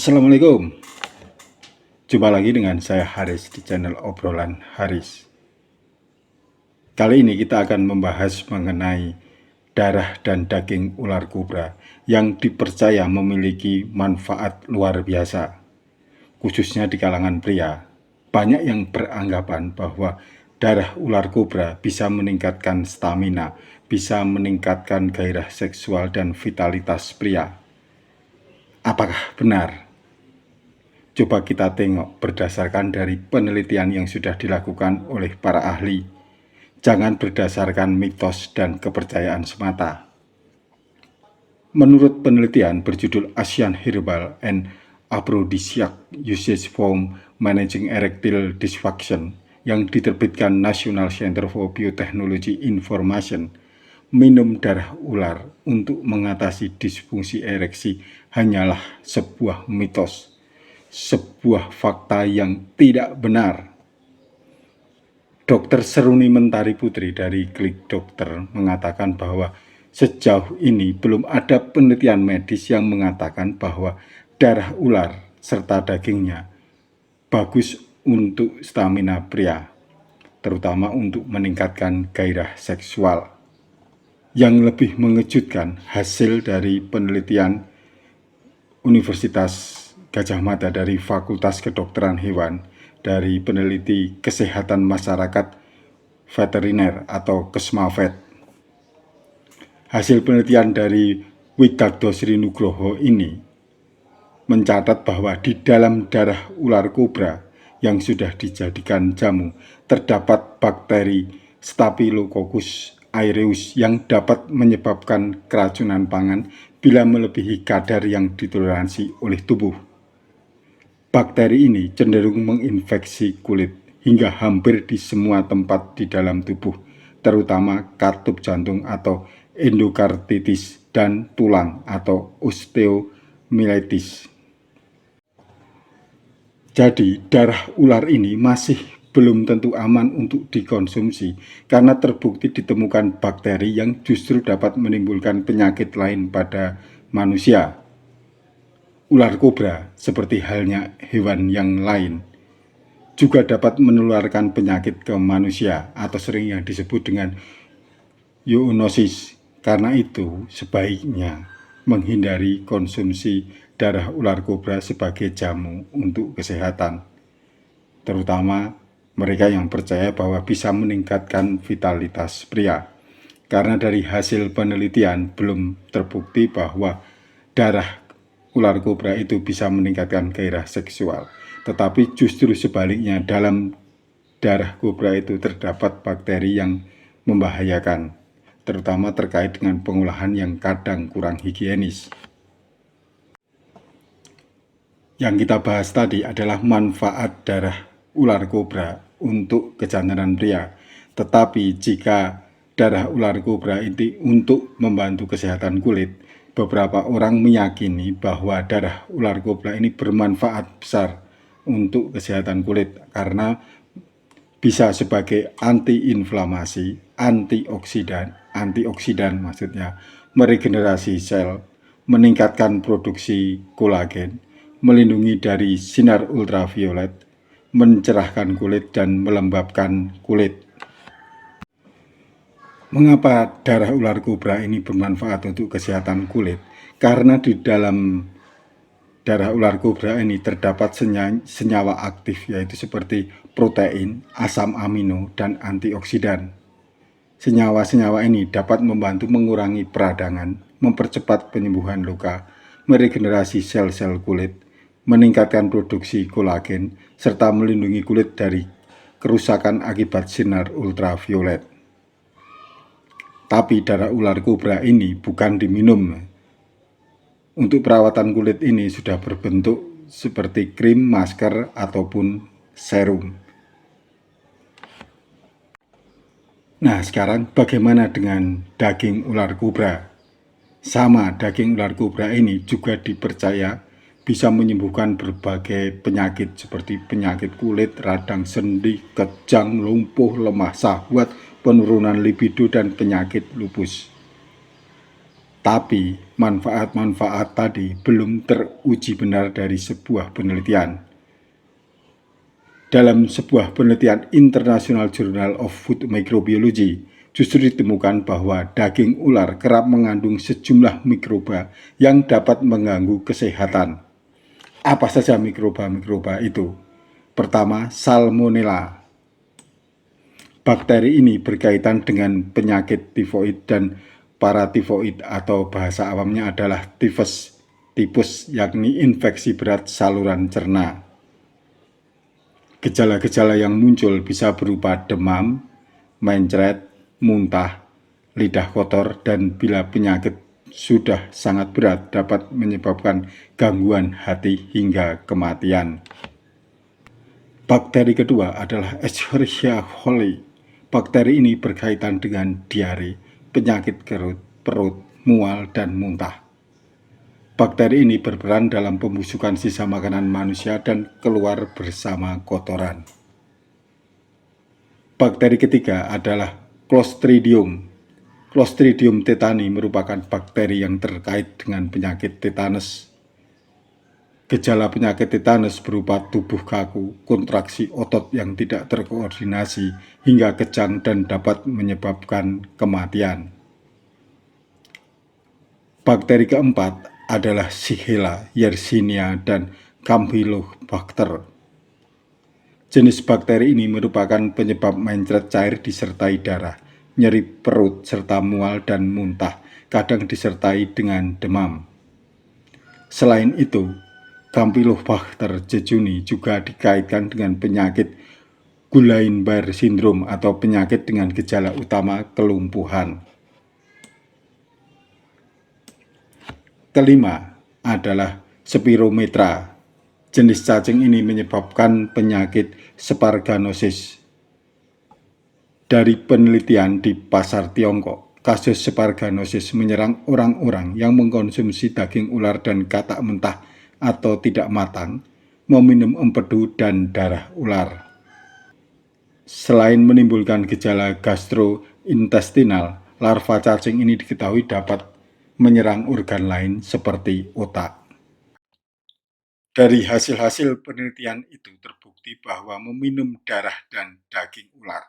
Assalamualaikum. Jumpa lagi dengan saya Haris di channel obrolan Haris. Kali ini kita akan membahas mengenai darah dan daging ular kobra yang dipercaya memiliki manfaat luar biasa, khususnya di kalangan pria. Banyak yang beranggapan bahwa darah ular kobra bisa meningkatkan stamina, bisa meningkatkan gairah seksual dan vitalitas pria. Apakah benar? Coba kita tengok berdasarkan dari penelitian yang sudah dilakukan oleh para ahli. Jangan berdasarkan mitos dan kepercayaan semata. Menurut penelitian berjudul Asian Herbal and Aphrodisiac Usage for Managing Erectile Dysfunction yang diterbitkan National Center for Biotechnology Information, minum darah ular untuk mengatasi disfungsi ereksi hanyalah sebuah mitos, sebuah fakta yang tidak benar. Dr. Seruni Mentari Putri dari Klik Dokter mengatakan bahwa sejauh ini belum ada penelitian medis yang mengatakan bahwa darah ular serta dagingnya bagus untuk stamina pria, terutama untuk meningkatkan gairah seksual. Yang lebih mengejutkan, hasil dari penelitian Universitas Gajah Mada dari Fakultas Kedokteran Hewan, dari peneliti kesehatan masyarakat veteriner atau Kesmavet. Hasil penelitian dari Widagdo Sri Nugroho ini mencatat bahwa di dalam darah ular kobra yang sudah dijadikan jamu terdapat bakteri Staphylococcus aureus yang dapat menyebabkan keracunan pangan bila melebihi kadar yang ditoleransi oleh tubuh. Bakteri ini cenderung menginfeksi kulit hingga hampir di semua tempat di dalam tubuh, terutama katup jantung atau endokarditis dan tulang atau osteomyelitis. Jadi, darah ular ini masih belum tentu aman untuk dikonsumsi karena terbukti ditemukan bakteri yang justru dapat menimbulkan penyakit lain pada manusia. Ular kobra, seperti halnya hewan yang lain, juga dapat menularkan penyakit ke manusia atau sering yang disebut dengan zoonosis. Karena itu, sebaiknya menghindari konsumsi darah ular kobra sebagai jamu untuk kesehatan, terutama mereka yang percaya bahwa bisa meningkatkan vitalitas pria. Karena dari hasil penelitian belum terbukti bahwa darah ular kobra itu bisa meningkatkan gairah seksual, tetapi justru sebaliknya, dalam darah kobra itu terdapat bakteri yang membahayakan, terutama terkait dengan pengolahan yang kadang kurang higienis. Yang kita bahas tadi adalah manfaat darah ular kobra untuk kejantanan pria. Tetapi jika darah ular kobra itu untuk membantu kesehatan kulit, beberapa orang meyakini bahwa darah ular kobra ini bermanfaat besar untuk kesehatan kulit karena bisa sebagai antiinflamasi, antioksidan maksudnya, meregenerasi sel, meningkatkan produksi kolagen, melindungi dari sinar ultraviolet, mencerahkan kulit dan melembabkan kulit. Mengapa darah ular kobra ini bermanfaat untuk kesehatan kulit? Karena di dalam darah ular kobra ini terdapat senyawa aktif, yaitu seperti protein, asam amino, dan antioksidan. Senyawa-senyawa ini dapat membantu mengurangi peradangan, mempercepat penyembuhan luka, meregenerasi sel-sel kulit, meningkatkan produksi kolagen, serta melindungi kulit dari kerusakan akibat sinar ultraviolet. Tapi darah ular kobra ini bukan diminum. Untuk perawatan kulit ini sudah berbentuk seperti krim, masker, ataupun serum. Nah, sekarang bagaimana dengan daging ular kobra? Sama, daging ular kobra ini juga dipercaya bisa menyembuhkan berbagai penyakit seperti penyakit kulit, radang sendi, kejang, lumpuh, lemah syahwat, penurunan libido, dan penyakit lupus. Tapi manfaat-manfaat tadi belum teruji benar dari sebuah penelitian. Dalam sebuah penelitian International Journal of Food Microbiology, justru ditemukan bahwa daging ular kerap mengandung sejumlah mikroba yang dapat mengganggu kesehatan. Apa saja mikroba-mikroba itu? Pertama, Salmonella. Bakteri ini berkaitan dengan penyakit tifoid dan paratifoid atau bahasa awamnya adalah tipes, yakni infeksi berat saluran cerna. Gejala-gejala yang muncul bisa berupa demam, mencret, muntah, lidah kotor, dan bila penyakit sudah sangat berat dapat menyebabkan gangguan hati hingga kematian. Bakteri kedua adalah Escherichia coli. Bakteri ini berkaitan dengan diare, penyakit perut, mual, dan muntah. Bakteri ini berperan dalam pembusukan sisa makanan manusia dan keluar bersama kotoran. Bakteri ketiga adalah Clostridium. Clostridium tetani merupakan bakteri yang terkait dengan penyakit tetanus. Gejala penyakit tetanus berupa tubuh kaku, kontraksi otot yang tidak terkoordinasi, hingga kejang dan dapat menyebabkan kematian. Bakteri keempat adalah Shigella, Yersinia, dan Campylobacter. Jenis bakteri ini merupakan penyebab mencret cair disertai darah, nyeri perut, serta mual dan muntah, kadang disertai dengan demam. Selain itu, Campylobacter jejuni juga dikaitkan dengan penyakit Guillain-Barré syndrome atau penyakit dengan gejala utama kelumpuhan. Kelima adalah Spirometra. Jenis cacing ini menyebabkan penyakit Sparganosis. Dari penelitian di pasar Tiongkok, kasus Sparganosis menyerang orang-orang yang mengkonsumsi daging ular dan katak mentah atau tidak matang, meminum empedu dan darah ular. Selain menimbulkan gejala gastrointestinal, larva cacing ini diketahui dapat menyerang organ lain seperti otak. Dari hasil-hasil penelitian itu terbukti bahwa meminum darah dan daging ular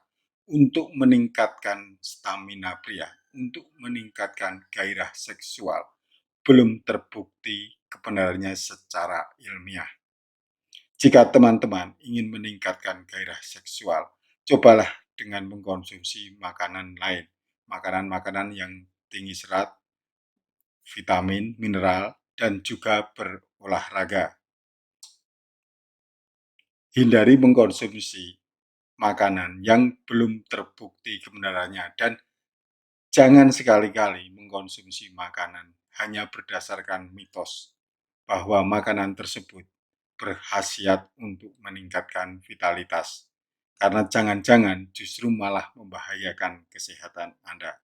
untuk meningkatkan stamina pria, untuk meningkatkan gairah seksual, belum terbukti kebenarannya secara ilmiah. Jika teman-teman ingin meningkatkan gairah seksual, cobalah dengan mengkonsumsi makanan lain, makanan-makanan yang tinggi serat, vitamin, mineral, dan juga berolahraga. Hindari mengkonsumsi makanan yang belum terbukti kebenarannya dan jangan sekali-kali mengkonsumsi makanan hanya berdasarkan mitos bahwa makanan tersebut berkhasiat untuk meningkatkan vitalitas. Karena jangan-jangan justru malah membahayakan kesehatan Anda.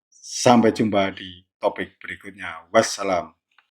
Sampai jumpa di topik berikutnya. Wassalam.